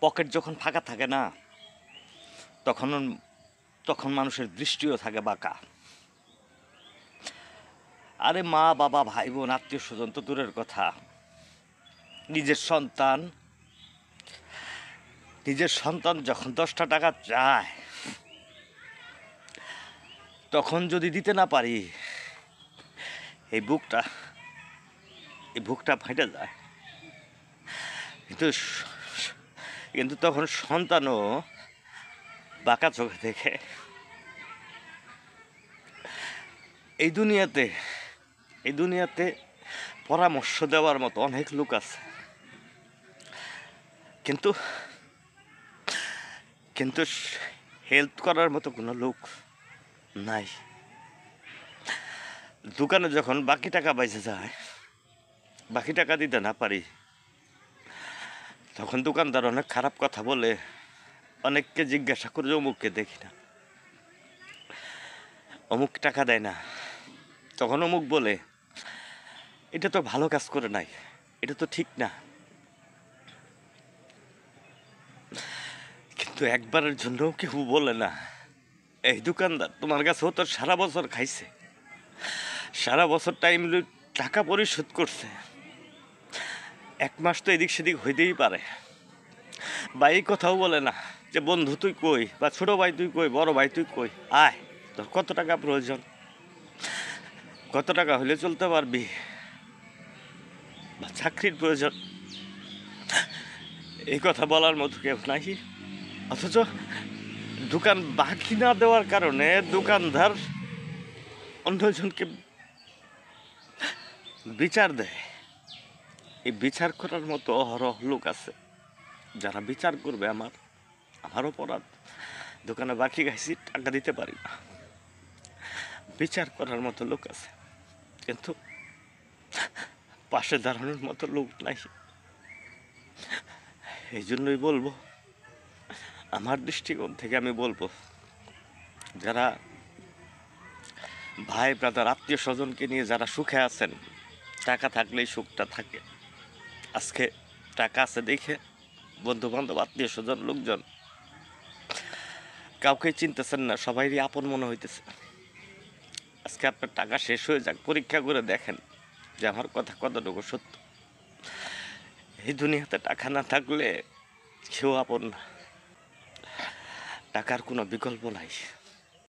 Pocket যখন ফাঁকা থাকে না, তখন তখন মানুষের দৃষ্টিও থাকে বাঁকা। আরে মা বাবা ভাই বোন আত্মীয় স্বজন তো দূরের কথা, নিজের সন্তান যখন 10টা টাকা চায়, তখন যদি দিতে না পারি, এই বুকটা ফেটে যায়। কিন্তু তখন সন্তানও বাঁকা চোখে দেখে। এই দুনিয়াতে পরামর্শ দেওয়ার মতো অনেক লোক আছে, কিন্তু কিন্তু হেল্প করার মতো কোনো লোক নাই। দোকানে যখন বাকি টাকা বেঁচে যায়, বাকি টাকা দিতে না পারি, তখন দোকানদার অনেক খারাপ কথা বলে। অনেককে জিজ্ঞাসা করে, অমুককে দেখি না, অমুক টাকা দেয় না। তখন অমুক বলে, এটা তো ভালো কাজ করে নাই, এটা তো ঠিক না। কিন্তু একবারের জন্য কেউ বলে না, এই দোকানদার তোমার কাছে তো সারা বছর খাইছে, সারা বছর টাকা পরিশোধ করছে, 1 মাস তো এদিক সেদিক হইতেই পারে। বা এই কথাও বলে না যে বন্ধু তুই কই, বা ছোট ভাই তুই কই, বড় ভাই তুই কই, আয় তোর কত টাকা প্রয়োজন, কত টাকা হলে চলতে পারবি, বা চাকরির প্রয়োজন, এই কথা বলার মতো কেউ নাই। অথচ দোকান বাকি না দেওয়ার কারণে দোকানদার অন্যজনকে বিচার দেয়। এই বিচার করার মতো অহরহ লোক আছে, যারা বিচার করবে আমার অপরাধ, দোকানে বাকি খাইছি, টাকা দিতে পারি না, বিচার করার মতো লোক আছে, কিন্তু পাশে দাঁড়ানোর মতো লোক নাই। এই জন্যই বলবো, আমার দৃষ্টিকোণ থেকে আমি বলবো, যারা ভাই ব্রাদার আত্মীয় স্বজনকে নিয়ে যারা সুখে আছেন, টাকা থাকলেই সুখটা থাকে। আজকে টাকা আছে দেখে বন্ধু বান্ধব আত্মীয় স্বজন লোকজন কাউকে চিনতেছেন না, সবাইরই আপন মনে হইতেছে। আজকে আপনার টাকা শেষ হয়ে যাক, পরীক্ষা করে দেখেন যে আমার কথা কতটুকু সত্য। এই দুনিয়াতে টাকা না থাকলে কেউ আপন না, টাকার কোনো বিকল্প নাই।